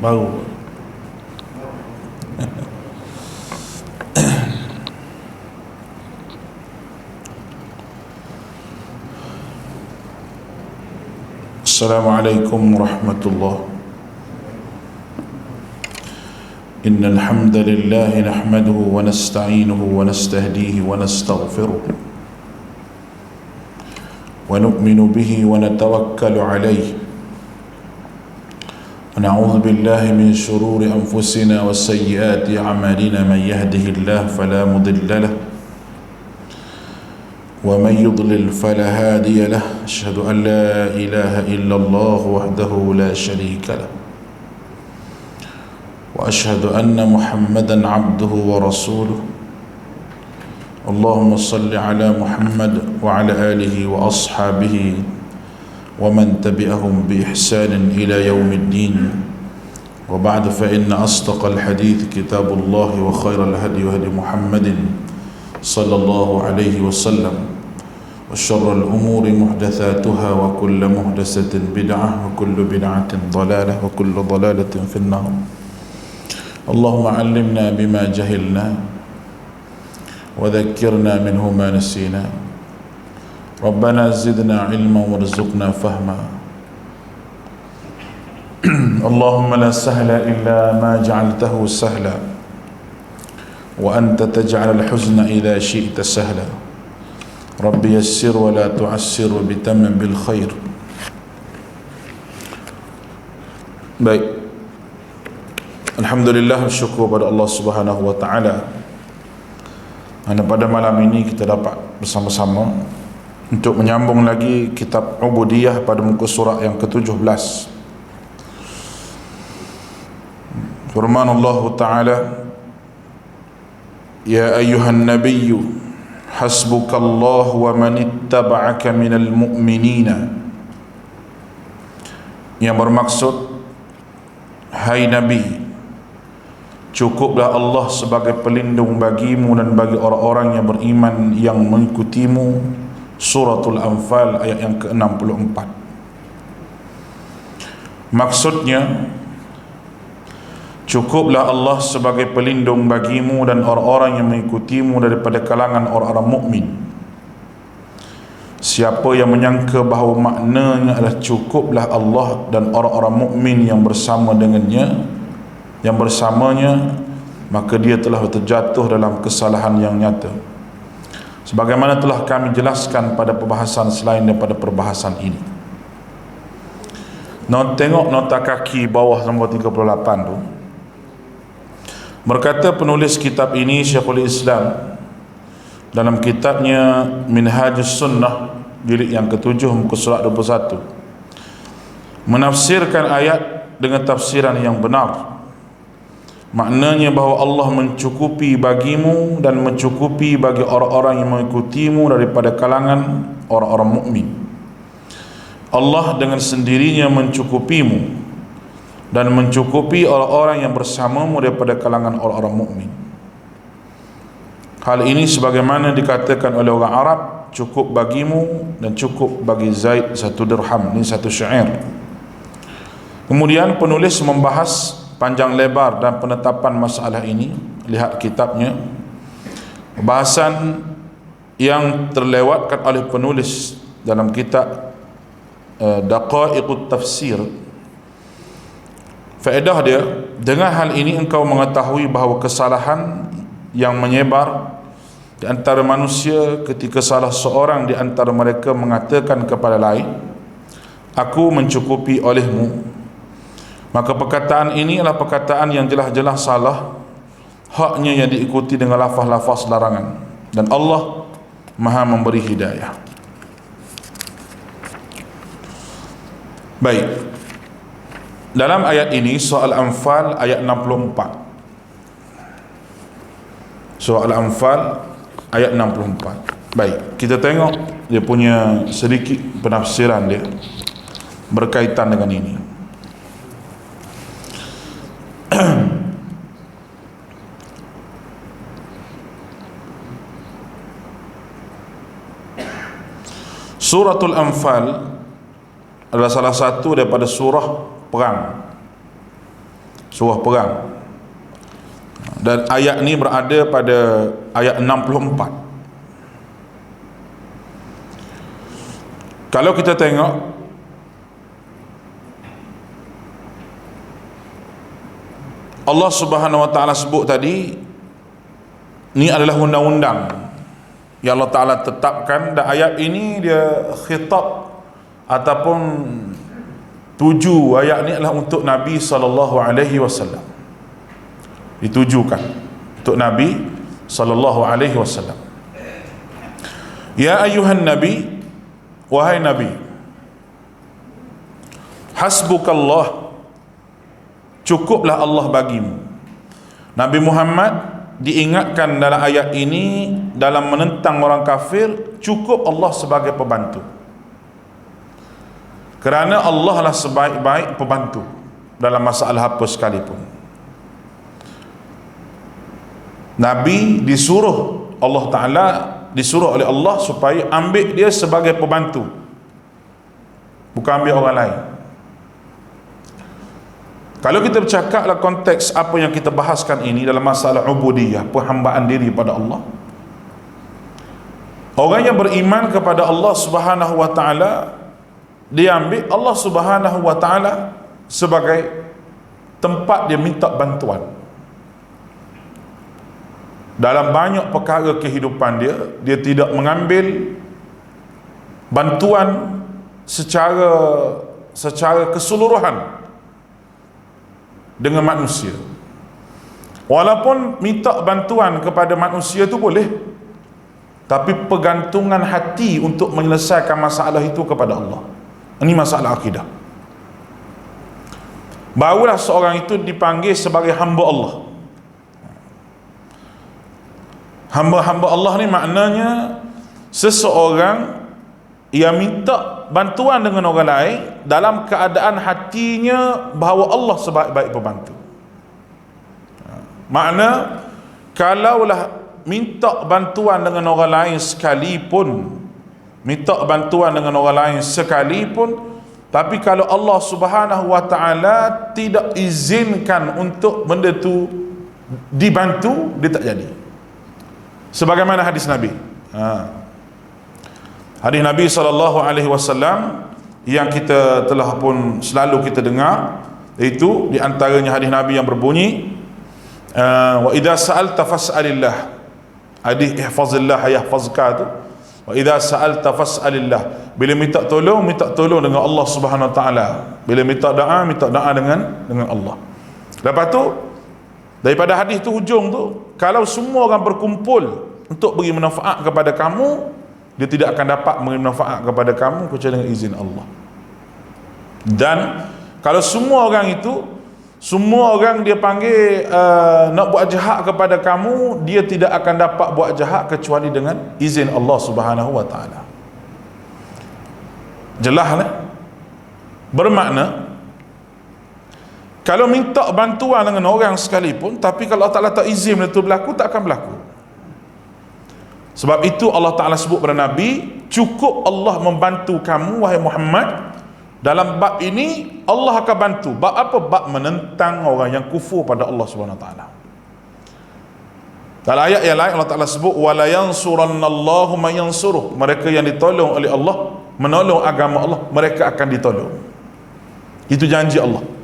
Baru. Assalamualaikum warahmatullahi. Innal hamdalillah nahmaduhu wa nasta'inuhu wa nastahdihi wa nastaghfiruh wa nu'minu bihi wa natawakkalu alayhi wa na'udzu billahi min shururi anfusina wa sayyiati a'malina man yahdihillahu fala mudilla lahu wa man yudlil fala hadiya lahu. Asyhadu an la ilaha illallah wahdahu la syarika lahu wa asyhadu anna Muhammadan abduhu wa rasuluh. Allahumma salli ala Muhammad wa ala alihi wa ashabihi wa man tabi'ahum bi ihsanin ila yaumiddin. Wa ba'du, fa inna asdaqal hadits kitabullah wa khairal hadi hadi Muhammadin sallallahu alaihi wasallam wa syarrul umuri muhdatsatuha wa kullu muhdatsatin bid'ah wa kullu bid'atin dhalalah wa kullu dhalalatin fin-nar. Allahumma 'allimna bima jahilna wa dhakkirna minhu ma nasina. Rabbana zidna 'ilman warzuqna fahma. Allahumma la sahla illa ma ja'altahu sahla wa anta taj'al al-huzna idha syi'ta sahla. Rabbi yassir wa la tu'assir bi tamam bil khair. Baik, alhamdulillah, syukur pada Allah Subhanahu wa taala. Pada malam ini kita dapat bersama-sama untuk menyambung lagi kitab Ubudiyah pada muka surat yang ke-17. Firman Allah taala, ya ayyuhan nabiyyu hasbukallahu wa man ittaba'aka minal mu'minina. Yang bermaksud, hai Nabi, cukuplah Allah sebagai pelindung bagimu dan bagi orang-orang yang beriman yang mengikutimu. Suratul Anfal ayat yang ke-64. Maksudnya, cukuplah Allah sebagai pelindung bagimu dan orang-orang yang mengikutimu daripada kalangan orang-orang mukmin. Siapa yang menyangka bahawa maknanya adalah cukuplah Allah dan orang-orang mukmin yang bersama dengannya, yang bersamanya, maka dia telah terjatuh dalam kesalahan yang nyata. Sebagaimana telah kami jelaskan pada perbahasan selain daripada perbahasan ini. Tengok nota kaki bawah nombor 38 tu. Berkata penulis kitab ini, Syekhul Islam, dalam kitabnya Minhajus Sunnah jilid yang ke-7 muka surat 21, menafsirkan ayat dengan tafsiran yang benar. Maknanya bahawa Allah mencukupi bagimu dan mencukupi bagi orang-orang yang mengikutimu daripada kalangan orang-orang mukmin. Allah dengan sendirinya mencukupimu dan mencukupi orang-orang yang bersamamu daripada kalangan orang-orang mukmin. Hal ini sebagaimana dikatakan oleh orang Arab, cukup bagimu dan cukup bagi Zaid 1 dirham. Ini satu syair. Kemudian penulis membahas panjang lebar dan penetapan masalah ini. Lihat kitabnya, bahasan yang terlewatkan oleh penulis dalam kitab Daqaiqut Tafsir. Faedah dia, dengan hal ini engkau mengetahui bahawa kesalahan yang menyebar di antara manusia ketika salah seorang di antara mereka mengatakan kepada lain, aku mencukupi olehmu, maka perkataan ini adalah perkataan yang jelas-jelas salah, haknya yang diikuti dengan lafaz-lafaz larangan, dan Allah Maha memberi hidayah. Baik, dalam ayat ini, surah Al-Anfal ayat 64. Surah Al-Anfal ayat 64. Baik, kita tengok dia punya sedikit penafsiran dia berkaitan dengan ini. Suratul Anfal adalah salah satu daripada surah perang. surah perang. Dan ayat ni berada pada ayat 64. Kalau kita tengok Allah Subhanahu wa taala sebut tadi, ni adalah undang-undang yang Allah Taala tetapkan, dan ayat ini dia khitab ataupun tuju ayat ni adalah untuk Nabi sallallahu alaihi wasallam. Ditujukan untuk Nabi sallallahu alaihi wasallam. Ya ayuhan nabi, wahai nabi, hasbukallah, cukuplah Allah bagimu. Nabi Muhammad diingatkan dalam ayat ini dalam menentang orang kafir, cukup Allah sebagai pembantu. Kerana Allah lah sebaik-baik pembantu dalam masalah apa sekalipun. Nabi disuruh Allah Ta'ala, disuruh oleh Allah supaya ambil dia sebagai pembantu, bukan ambil orang lain. Kalau kita bercakaplah konteks apa yang kita bahaskan ini dalam masalah ubudiyah, perhambaan diri pada Allah, orang yang beriman kepada Allah Subhanahu wa taala, dia ambil Allah Subhanahu wa taala sebagai tempat dia minta bantuan dalam banyak perkara kehidupan dia. Dia tidak mengambil bantuan secara keseluruhan dengan manusia. Walaupun minta bantuan kepada manusia tu boleh, tapi pergantungan hati untuk menyelesaikan masalah itu kepada Allah. Ini masalah akidah. Barulah seorang itu dipanggil sebagai hamba Allah. Hamba-hamba Allah ni maknanya seseorang yang minta bantuan dengan orang lain dalam keadaan hatinya bahawa Allah sebaik-baik pembantu. Makna kalaulah minta bantuan dengan orang lain sekalipun, minta bantuan dengan orang lain sekalipun, tapi kalau Allah Subhanahu wa taala tidak izinkan untuk benda tu dibantu, dia tak jadi. Sebagaimana hadis Nabi. Hadis Nabi SAW yang kita telah pun selalu kita dengar, itu di antaranya hadis Nabi yang berbunyi, wa idza sa'alta fas'alillah, hadis ihfazillah yahfazka tu. Wa idza sa'alta fas'alillah, bila minta tolong dengan Allah Subhanahu wa taala. Bila minta doa dengan Allah. Lepas tu daripada hadis tu, hujung tu, kalau semua orang berkumpul untuk beri manfaat kepada kamu, dia tidak akan dapat memberi manfaat kepada kamu kecuali dengan izin Allah. Dan kalau semua orang dia panggil nak buat jahat kepada kamu, dia tidak akan dapat buat jahat kecuali dengan izin Allah Subhanahu wa taala. Jelaslah. Bermakna kalau minta bantuan dengan orang sekalipun, tapi kalau Allah Ta'ala tak izin itu berlaku, tak akan berlaku. Sebab itu Allah Ta'ala sebut pada Nabi, cukup Allah membantu kamu wahai Muhammad. Dalam bab ini Allah akan bantu. Bab apa? Bab menentang orang yang kufur pada Allah Subhanahu Wa Ta'ala. Dalam ayat yang lain Allah Ta'ala sebut, wala yansurannallahu man yansuruh, mereka yang ditolong oleh Allah, menolong agama Allah, mereka akan ditolong. Itu janji Allah.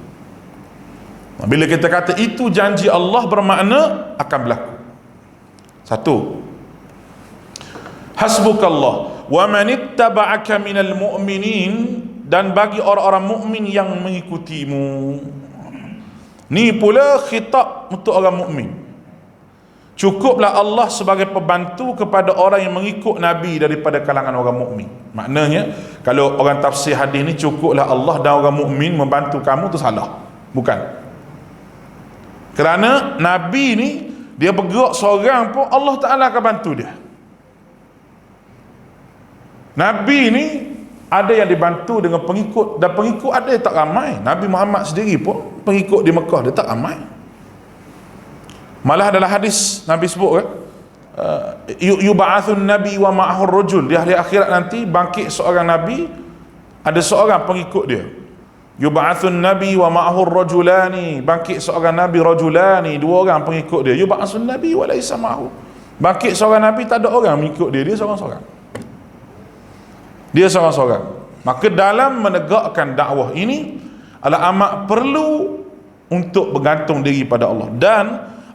Bila kita kata itu janji Allah, bermakna akan berlaku. Satu, hasbukallah wa manittaba'aka minal mu'minin, dan bagi orang-orang mukmin yang mengikutimu. Ni pula khitab untuk orang mukmin. Cukuplah Allah sebagai pembantu kepada orang yang mengikut Nabi daripada kalangan orang mukmin. Maknanya kalau orang tafsir hadis ni, cukuplah Allah dan orang mukmin membantu kamu, tu salah. Bukan. Kerana Nabi ni dia bergerak seorang pun Allah Ta'ala akan bantu dia. Nabi ni ada yang dibantu dengan pengikut, dan pengikut ada yang tak ramai. Nabi Muhammad sendiri pun pengikut di Mekah dia tak ramai. Malah dalam hadis Nabi sebut kan, yub'atsun nabi wa ma'ahur rajul, di hari akhirat nanti bangkit seorang nabi, ada seorang pengikut dia, Yub'atsun nabi wa ma'ahu rajulani, bangkit seorang nabi rajulani, dua orang pengikut dia. Yub'atsun nabi wa laisa ma'ahu, bangkit seorang nabi tak ada orang mengikut dia, dia seorang-seorang. Dia seorang-seorang. Maka dalam menegakkan dakwah ini adalah amat perlu untuk bergantung diri pada Allah. Dan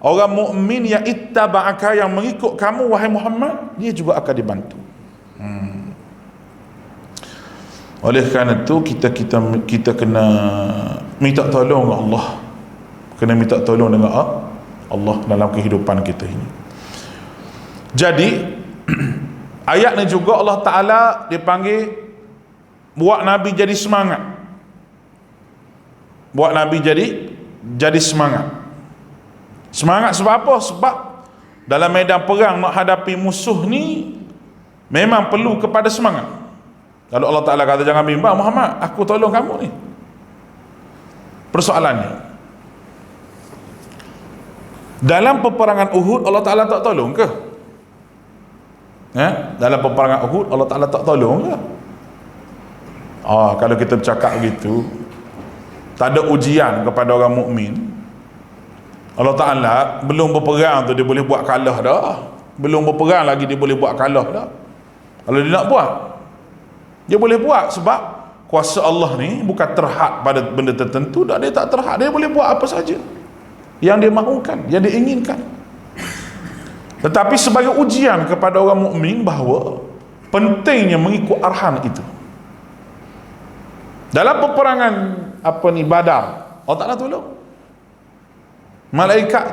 orang mukmin yang ittaba'aka, yang mengikut kamu wahai Muhammad, dia juga akan dibantu. Oleh kerana itu kita kena minta tolong dengan Allah. Kena minta tolong dengan Allah dalam kehidupan kita ini. Jadi ayat ni juga Allah Ta'ala dipanggil buat Nabi jadi semangat. Buat Nabi jadi semangat. Semangat sebab apa? Sebab dalam medan perang nak hadapi musuh ni memang perlu kepada semangat. Kalau Allah Ta'ala kata jangan bimbang Muhammad, aku tolong kamu ni. Persoalannya, dalam peperangan Uhud Allah Ta'ala tak tolong ke? Dalam peperangan Uhud Allah Ta'ala tak tolong ke? Kalau kita bercakap begitu, tak ada ujian kepada orang mukmin, Allah Ta'ala belum berperang tu dia boleh buat kalah dah. Belum berperang lagi dia boleh buat kalah dah. Kalau dia nak buat, dia boleh buat, sebab kuasa Allah ni bukan terhad pada benda tertentu. Dia tak terhad, dia boleh buat apa saja yang dia mahukan, yang dia inginkan. Tetapi sebagai ujian kepada orang mukmin bahawa pentingnya mengikut arahan itu. Dalam peperangan Badar, Allah Ta'ala tolong malaikat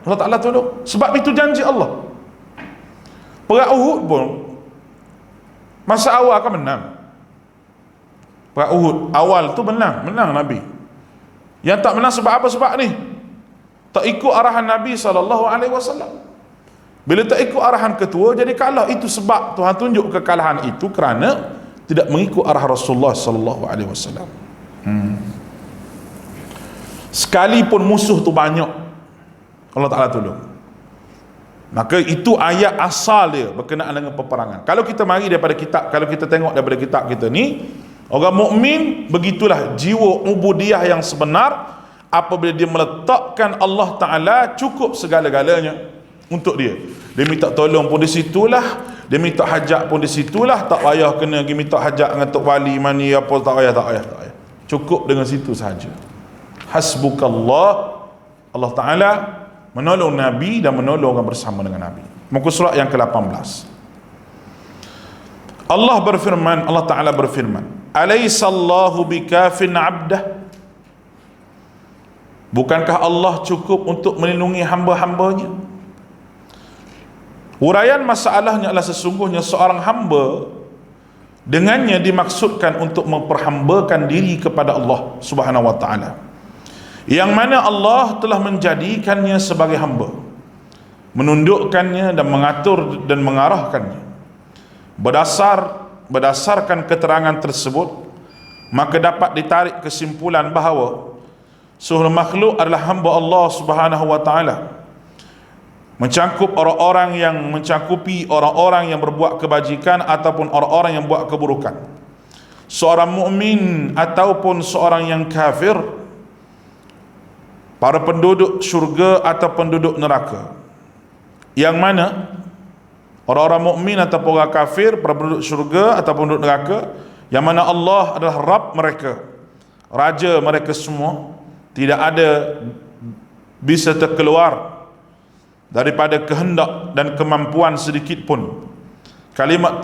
Allah Ta'ala tolong, sebab itu janji Allah. Perang Uhud pun masa awal kan menang. Perang Uhud awal tu menang Nabi. Yang tak menang sebab apa? Sebab ni tak ikut arahan Nabi SAW. Bila tak ikut arahan ketua jadi kalah. Itu sebab Tuhan tunjuk kekalahan itu kerana tidak mengikut arah Rasulullah SAW. Sekalipun musuh tu banyak, Allah Ta'ala tolong. Maka itu ayat asal dia berkenaan dengan peperangan. Kalau kita mari daripada kitab, kalau kita tengok daripada kitab kita ni, orang mukmin begitulah jiwa ubudiyah yang sebenar. Apabila dia meletakkan Allah Ta'ala cukup segala-galanya untuk dia. Dia minta tolong pun di situlah, dia minta hajat pun di situlah, tak payah kena pergi minta hajat dengan tok wali mani apa, tak payah. Cukup dengan situ sahaja. Hasbukallah, Allah Ta'ala menolong Nabi dan menolong orang bersama dengan Nabi. Muka surat yang ke-18. Allah Ta'ala berfirman, Alaisallahu bikafin abdah, bukankah Allah cukup untuk melindungi hamba-hambanya? Huraian masalahnya adalah sesungguhnya seorang hamba dengannya dimaksudkan untuk memperhambakan diri kepada Allah Subhanahu wa Ta'ala, yang mana Allah telah menjadikannya sebagai hamba, menundukkannya dan mengatur dan mengarahkannya. Berdasarkan keterangan tersebut, maka dapat ditarik kesimpulan bahawa seluruh makhluk adalah hamba Allah Subhanahu wa Ta'ala, mencakupi orang-orang yang berbuat kebajikan ataupun orang-orang yang buat keburukan, seorang mukmin ataupun seorang yang kafir, para penduduk syurga atau penduduk neraka. Yang mana orang-orang mukmin ataupun orang kafir, para penduduk syurga atau penduduk neraka, yang mana Allah adalah Rabb mereka, Raja mereka semua, tidak ada bisa terkeluar daripada kehendak dan kemampuan sedikit pun. Kalimat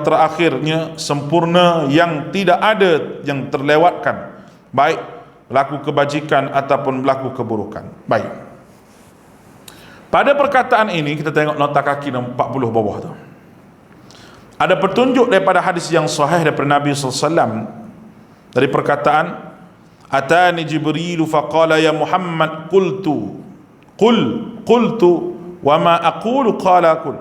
terakhirnya sempurna, yang tidak ada yang terlewatkan, baik berlaku kebajikan ataupun berlaku keburukan. Baik, pada perkataan ini kita tengok nota kaki 40 bawah tu, ada petunjuk daripada hadis yang sahih daripada Nabi SAW, dari perkataan Atani Jibrilu faqala ya Muhammad qultu wa ma aqulu qala qul.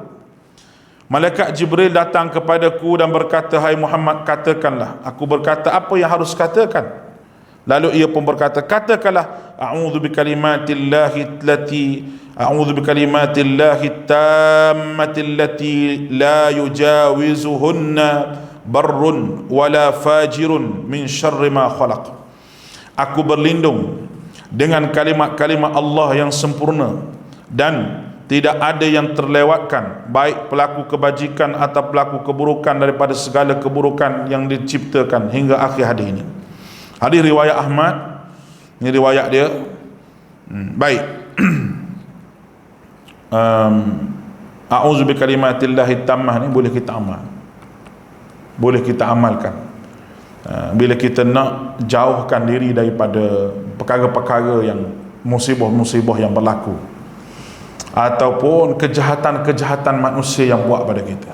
Malaikat Jibril datang kepadaku dan berkata, hai Muhammad, katakanlah. Aku berkata, apa yang harus katakan? Lalu ia pun berkata, katakanlah, a'udzu bikalimatillahi tammati allati la yujawizuhunna barrun wala fajirun min syarri ma khalaq. Aku berlindung dengan kalimat-kalimat Allah yang sempurna dan tidak ada yang terlewatkan, baik pelaku kebajikan atau pelaku keburukan, daripada segala keburukan yang diciptakan, hingga akhir hadis ini. Hadis riwayat Ahmad, ini riwayat dia. Baik. A'udzu bikalimatillahi tammah ni boleh kita amal, boleh kita amalkan bila kita nak jauhkan diri daripada perkara-perkara yang musibah-musibah yang berlaku, ataupun kejahatan-kejahatan manusia yang buat pada kita.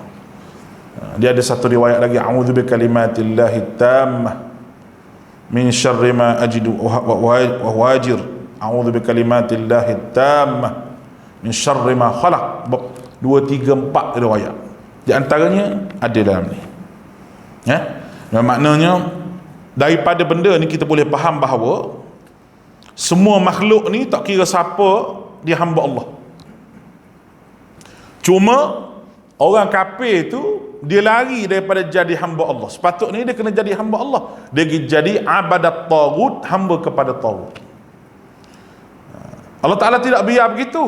Dia ada satu riwayat lagi, a'udzu bikalimatillahi tammah min syarri ma ajidu wa wajir, a'udzu bikalimatillahi tammah min syarri ma khalaq. 2, 3, 4 riwayat, di antaranya ada dalam ni, ya. Dan maknanya daripada benda ni kita boleh faham bahawa semua makhluk ni, tak kira siapa, dia hamba Allah. Cuma orang kafir tu dia lari daripada jadi hamba Allah. Sepatutnya dia kena jadi hamba Allah. Dia jadi abadat taghut, hamba kepada taghut. Allah Ta'ala tidak biar begitu.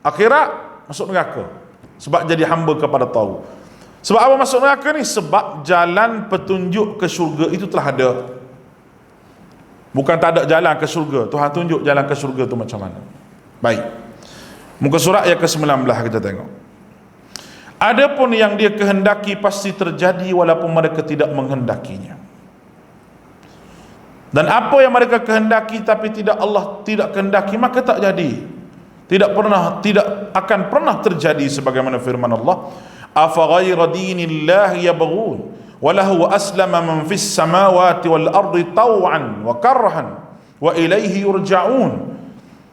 Akhirat masuk neraka sebab jadi hamba kepada taghut. Sebab apa masuk neraka ni? Sebab jalan petunjuk ke syurga itu telah ada. Bukan tak ada jalan ke syurga, Tuhan tunjuk jalan ke syurga tu macam mana. Baik, muka surat yang ke-19 kita tengok. Adapun yang dia kehendaki pasti terjadi walaupun mereka tidak menghendakinya. Dan apa yang mereka kehendaki tapi Allah tidak kehendaki, maka tak jadi. Tidak akan pernah terjadi, sebagaimana firman Allah, afa ghaira dinillahi yabghun wa lahu aslama man fis samawati wal ardi taw'an wa karhan wa ilaihi yurja'un.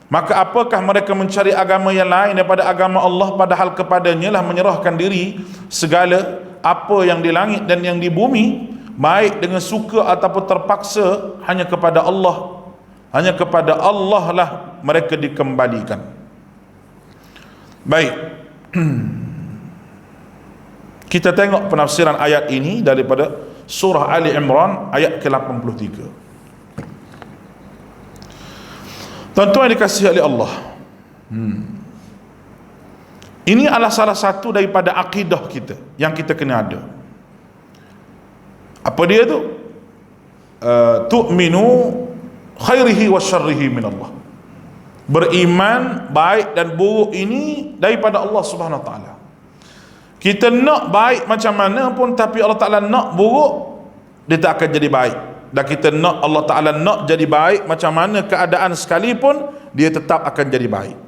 Maka apakah mereka mencari agama yang lain daripada agama Allah, padahal kepadanya lah menyerahkan diri segala apa yang di langit dan yang di bumi, baik dengan suka ataupun terpaksa. Hanya kepada Allah lah mereka dikembalikan. Baik. Kita tengok penafsiran ayat ini daripada surah Ali Imran ayat ke-83. Tuan-tuan yang dikasihi oleh Allah, ini adalah salah satu daripada akidah kita yang kita kena ada. Apa dia tu? Tu'minu khairihi wa syarrihi min Allah. Beriman baik dan buruk ini daripada Allah Subhanahu wa taala. Kita nak baik macam mana pun, tapi Allah Ta'ala nak buruk, dia tak akan jadi baik. Dan kita nak Allah Ta'ala nak jadi baik, macam mana keadaan sekalipun, dia tetap akan jadi baik.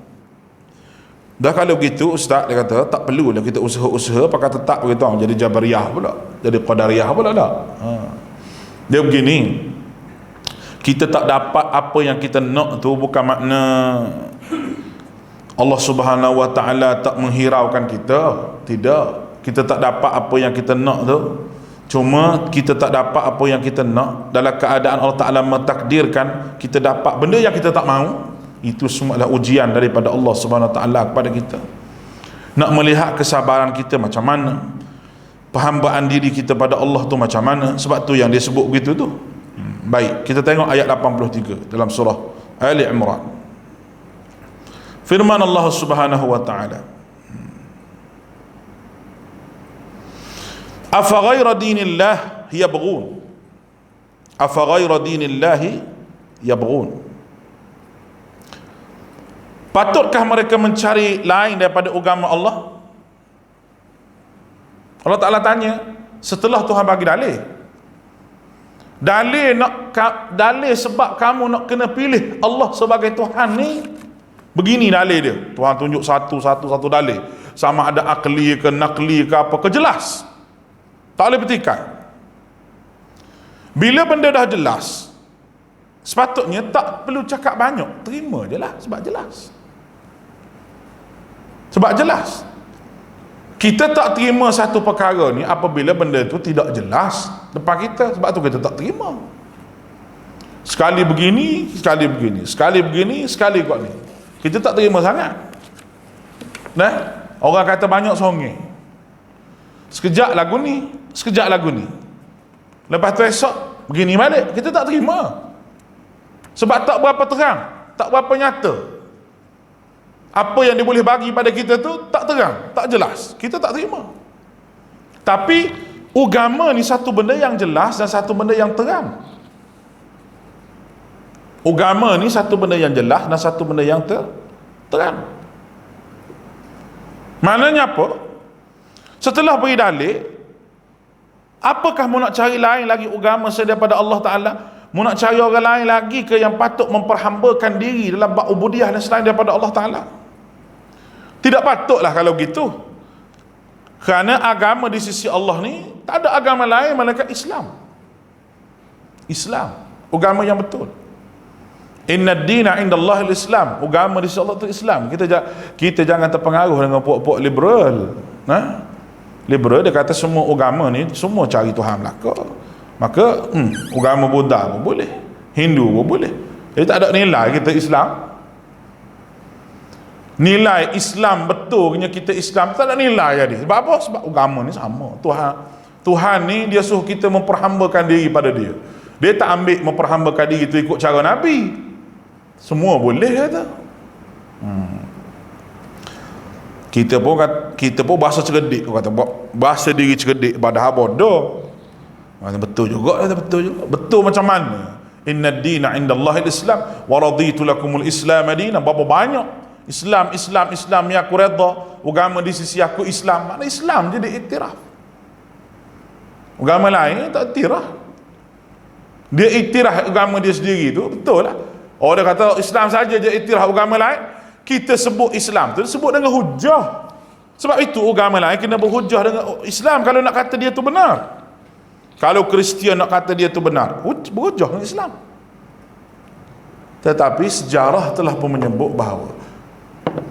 Dah kalau begitu, Ustaz dia kata, tak perlulah kita usaha-usaha pakai tetap begitu, jadi Jabariyah pula, jadi Qadariyah pula tak. Dia begini, kita tak dapat apa yang kita nak tu bukan makna Allah Subhanahu wa Ta'ala tak menghiraukan kita. Tidak. Kita tak dapat apa yang kita nak tu, cuma kita tak dapat apa yang kita nak dalam keadaan Allah Ta'ala mentakdirkan kita dapat benda yang kita tak mahu. Itu semua adalah ujian daripada Allah Subhanahu wa Ta'ala kepada kita, nak melihat kesabaran kita macam mana, perhambaan diri kita pada Allah tu macam mana. Sebab tu yang dia sebut begitu tu. Baik, kita tengok ayat 83 dalam surah Ali Imran. Firman Allah Subhanahu wa Ta'ala, afa ghaira dinillah yabghun, afa ghaira dinillahi yabghun. Patutkah mereka mencari lain daripada agama Allah? Allah Ta'ala tanya setelah Tuhan bagi dalil sebab kamu nak kena pilih Allah sebagai Tuhan ni. Begini dalil dia. Tuhan tunjuk satu dalil, sama ada akli ke nakli ke apa ke, jelas, tak boleh bertikai. Bila benda dah jelas, sepatutnya tak perlu cakap banyak, terima je lah, sebab jelas. Kita tak terima satu perkara ni apabila benda tu tidak jelas depan kita, sebab tu kita tak terima. Sekali begini, sekali begini, sekali begini, sekali kok ni. Kita tak terima sangat. Nah, orang kata banyak songeng. Sekejap lagu ni, sekejap lagu ni. Lepas tu esok begini balik, kita tak terima. Sebab tak berapa terang, tak berapa nyata. Apa yang dia boleh bagi pada kita tu tak terang, tak jelas. Kita tak terima. Tapi agama ni satu benda yang jelas dan satu benda yang terang. Agama ni satu benda yang jelas dan satu benda yang terang. Maknanya apa? Setelah beri dalil, apakah mu nak cari lain lagi agama selain daripada Allah Ta'ala? Mu nak cari orang lain lagi ke yang patut memperhambakan diri dalam bab ubudiyah dan selain daripada Allah Ta'ala? Tidak patutlah kalau gitu. Kerana agama di sisi Allah ni tak ada agama lain melainkan Islam. Islam, agama yang betul. Inna ad-dina 'inda Allahil Islam. Agama di sisi Allah itu Islam. Kita jangan terpengaruh dengan puak-puak liberal. Liberal dia kata semua agama ni semua cari Tuhan belaka. Maka agama Buddha pun boleh, Hindu pun boleh. Jadi tak ada nilai kita Islam. Nilai Islam betulnya kita Islam tak ada nilai jadi. Sebab apa? Sebab agama ni sama. Tuhan ni dia suruh kita memperhambakan diri pada dia. Dia tak ambil memperhambakan diri tu ikut cara Nabi. Semua boleh kata. Kita pun bahasa cerdik, kata bahasa diri cerdik padahal bodoh. Betul juga, betul juga. Betul macam mana? Inna ad-dina 'inda Allahil Islam wa raditu lakumul Islam dinan. Berapa banyak Islam yang aku redha, agama di sisi aku Islam. Makna Islam jadi iktiraf. Agama lain tak iktiraf. Dia iktiraf agama dia sendiri tu, betul lah. Oh, dia kata Islam saja je iktiraf agama lain. Kita sebut Islam tu sebut dengan hujah. Sebab itu agama lain kena berhujah dengan Islam kalau nak kata dia tu benar. Kalau Kristian nak kata dia tu benar, berhujah dengan Islam. Tetapi sejarah telah pun menyebut bahawa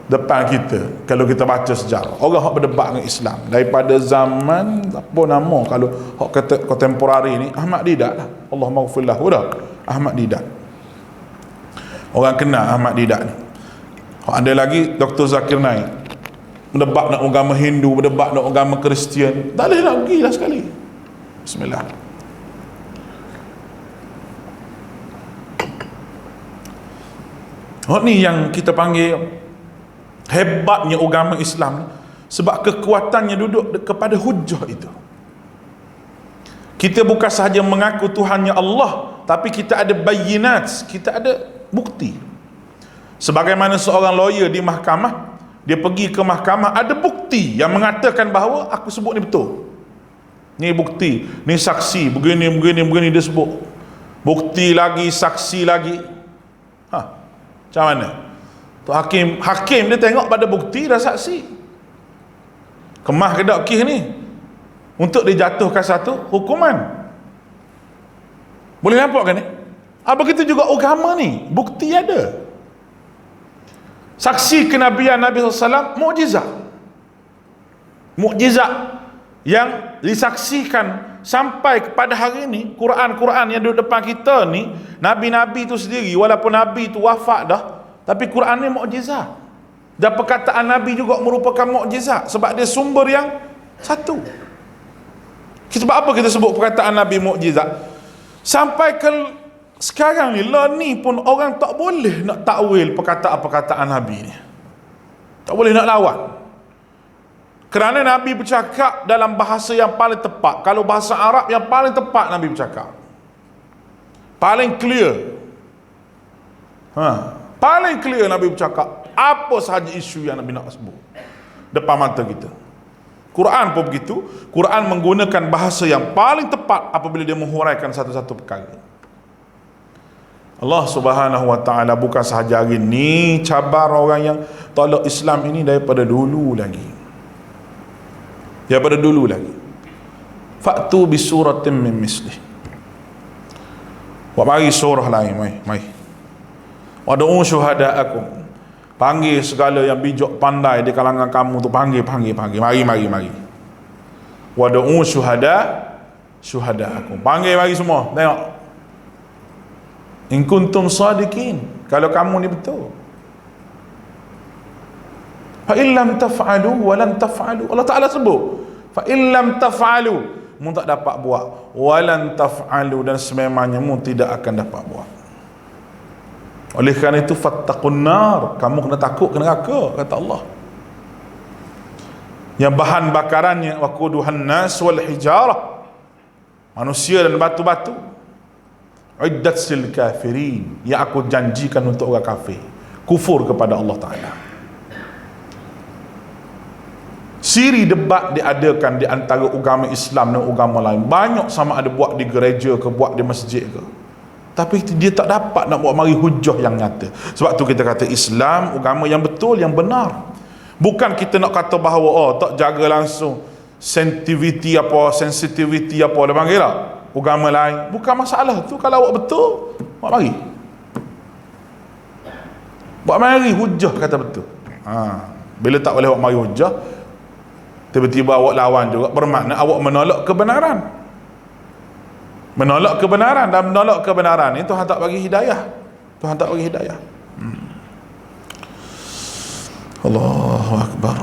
depan kita, kalau kita baca sejarah, orang yang berdebat dengan Islam daripada zaman apa nama, kalau hak kata kontemporari ni Ahmad Didat lah. Allahumma ghfir lahu dah. Ahmad Didat. Orang kenal Ahmad Didat ni. Ada lagi Dr. Zakir Naik berdebat nak agama Hindu, berdebat nak agama Kristian. Tak boleh nak pergilah sekali. Bismillah. Ni yang kita panggil hebatnya agama Islam, sebab kekuatannya duduk kepada hujah itu. Kita bukan sahaja mengaku Tuhannya Allah, tapi kita ada bayinat, kita ada bukti. Sebagaimana seorang lawyer di mahkamah, dia pergi ke mahkamah, ada bukti yang mengatakan bahawa aku sebut ni betul. Ni bukti, ni saksi, begini dia sebut. Bukti lagi, saksi lagi. Macam mana? Tu hakim dia tengok pada bukti dan saksi. Kemah ke tak kes ni untuk dijatuhkan satu hukuman. Boleh nampak kan ni? Begitu juga agama ni, bukti ada. Saksi kenabian Nabi SAW, mukjizat yang disaksikan sampai kepada hari ini. Quran yang duduk depan kita ni, Nabi-Nabi tu sendiri, walaupun Nabi tu wafat dah, tapi Quran ni mukjizat. Dan perkataan Nabi juga merupakan mukjizat, sebab dia sumber yang satu. Sebab apa kita sebut perkataan Nabi mukjizat? Sampai ke sekarang ni pun orang tak boleh nak takwil perkataan Nabi ni. Tak boleh nak lawan. Kerana Nabi bercakap dalam bahasa yang paling tepat. Kalau bahasa Arab yang paling tepat Nabi bercakap, paling clear. Paling clear Nabi bercakap apa sahaja isu yang Nabi nak sebut depan mata kita. Quran pun begitu. Quran menggunakan bahasa yang paling tepat apabila dia menghuraikan satu-satu perkara. Allah Subhanahu wa ta'ala bukan sahaja hari ni cabar orang yang tolak Islam ini daripada dulu lagi. Fa'tu bi suratin min mislih. Mari surah lain, mai. Wad'u syuhada'akum. Panggil segala yang bijak pandai di kalangan kamu tu, panggil. Mari. Wad'u syuhada'akum. Panggil mari semua. Tengok. In kuntum sadiqin, kalau kamu ni betul. Fa illam taf'alu wa lan taf'alu, Allah Taala sebut fa illam taf'alu, mu tak dapat buat, wa lan taf'alu, dan sememangnya mu tidak akan dapat buat. Oleh kerana itu fattaqun nar, kamu kena takut ke neraka, kata Allah. Yang bahan bakarannya waquduhan nas wal hijarah, manusia dan batu-batu. Iddat sil kafirin, yang aku janjikan untuk orang kafir, kufur kepada Allah Ta'ala. Siri debat diadakan di antara agama Islam dan agama lain. Banyak sama ada buat di gereja ke, buat di masjid ke, tapi dia tak dapat nak buat mari hujah yang nyata. Sebab tu kita kata Islam agama yang betul, yang benar. Bukan kita nak kata bahawa oh tak jaga langsung sensitivity apa dia panggil lah agama lain. Bukan masalah tu. Kalau awak betul, buat mari hujah kata betul. Bila tak boleh awak mari hujah, tiba-tiba awak lawan juga, bermakna awak menolak kebenaran. Dan menolak kebenaran ni Tuhan tak bagi hidayah. Allahu Akbar.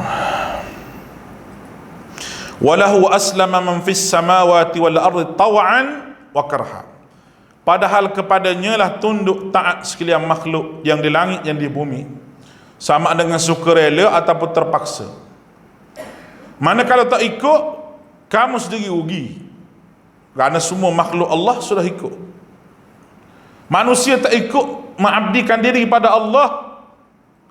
Walahu aslama man fis samawati wal ardi taw'an wa karha. Padahal kepadanya lah tunduk taat sekalian makhluk yang di langit yang di bumi, sama dengan sukarela ataupun terpaksa. Mana kalau tak ikut, kamu sendiri rugi, kerana semua makhluk Allah sudah ikut. Manusia tak ikut, mengabdikan diri kepada Allah,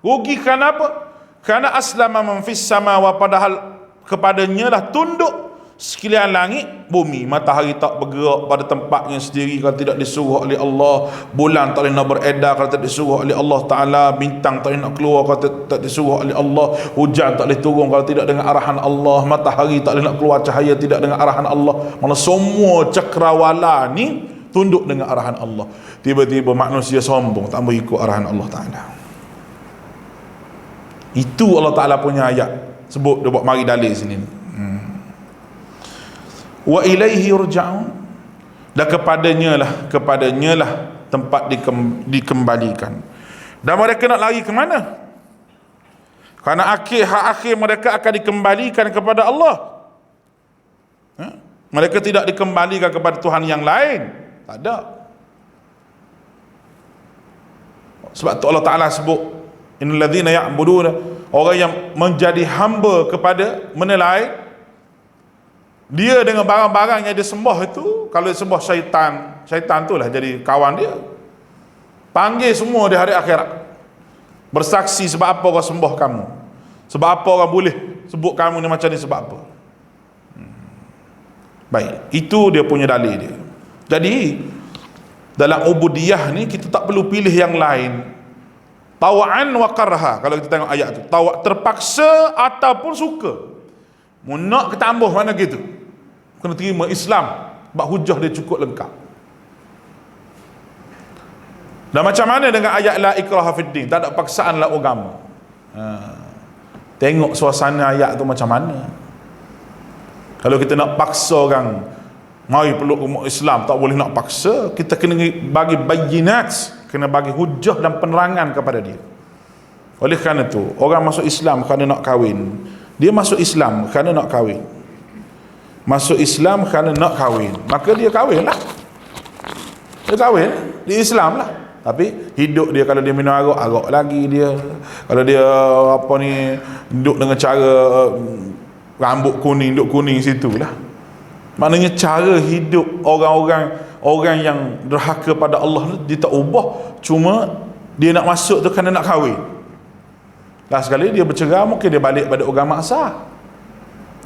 rugi. Kenapa? Kerana aslama man fis samawa, padahal kepadanya lah tunduk sekalian langit bumi. Matahari tak bergerak pada tempatnya sendiri kalau tidak disuruh oleh Allah. Bulan tak boleh nak beredar kalau tak disuruh oleh Allah Ta'ala. Bintang tak boleh nak keluar kalau tak disuruh oleh Allah. Hujan tak boleh turun kalau tidak dengan arahan Allah. Matahari tak boleh nak keluar cahaya tidak dengan arahan Allah. Malah semua cakrawala ni tunduk dengan arahan Allah. Tiba-tiba manusia sombong, tak mau ikut arahan Allah Ta'ala. Itu Allah Ta'ala punya ayat. Sebut dia buat mari dalil sini. Wa ilaihi yurja'un, dan kepadanya lah tempat dikembalikan. Dan mereka nak lari ke mana? Kerana akhir mereka akan dikembalikan kepada Allah. Mereka tidak dikembalikan kepada Tuhan yang lain. Tak ada. Sebab tu Allah Ta'ala sebut innal ladzina ya'buduna, orang yang menjadi hamba kepada menelai dia dengan barang-barang yang dia sembah itu. Kalau dia sembah syaitan tu lah jadi kawan dia. Panggil semua di hari akhirat, bersaksi sebab apa orang sembah kamu, sebab apa orang boleh sebut kamu ni macam ni, sebab apa. Baik, itu dia punya dalil dia. Jadi dalam ubudiyah ni kita tak perlu pilih yang lain. Tawa'an wa karha, kalau kita tengok ayat tu, tawa' terpaksa ataupun suka. Mu nak ke tambah mana gitu, kena terima Islam sebab hujah dia cukup lengkap. Dan macam mana dengan ayat la ikraha fid din, tak ada paksaan lah agama. Tengok suasana ayat tu macam mana. Kalau kita nak paksa orang mari peluk umat Islam, tak boleh nak paksa. Kita kena bagi bayinat, kena bagi hujah dan penerangan kepada dia. Oleh kerana tu, orang masuk Islam kerana nak kahwin, dia masuk Islam kerana nak kahwin, masuk Islam kerana nak kahwin, maka dia kahwin lah. Dia kahwin di Islam lah. Tapi hidup dia, kalau dia minum arak lagi dia. Kalau dia apa ni, duduk dengan cara rambut kuning, duduk kuning situ lah. Maknanya cara hidup orang yang derhaka pada Allah dia tak ubah, cuma dia nak masuk tu kerana nak kahwin. Last sekali dia bercerai, mungkin dia balik pada agama asal.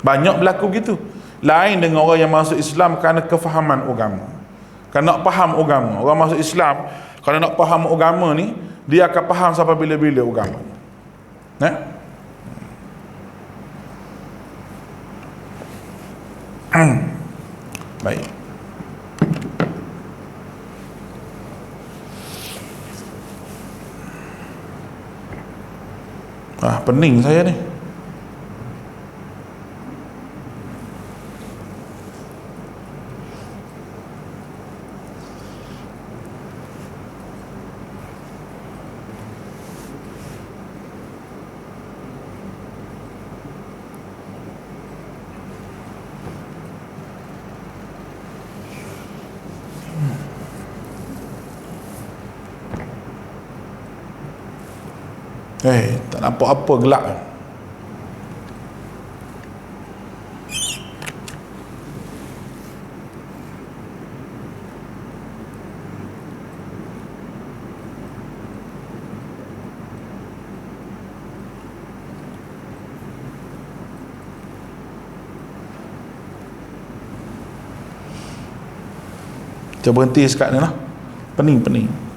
Banyak berlaku gitu. Lain dengan orang yang masuk Islam kerana kefahaman agama, kerana nak faham agama. Orang masuk Islam kerana nak faham agama ni, dia akan faham sampai bila-bila agama. Baik. Pening saya ni. Tak nampak apa, gelap. Kita berhenti sekat ni lah. Pening.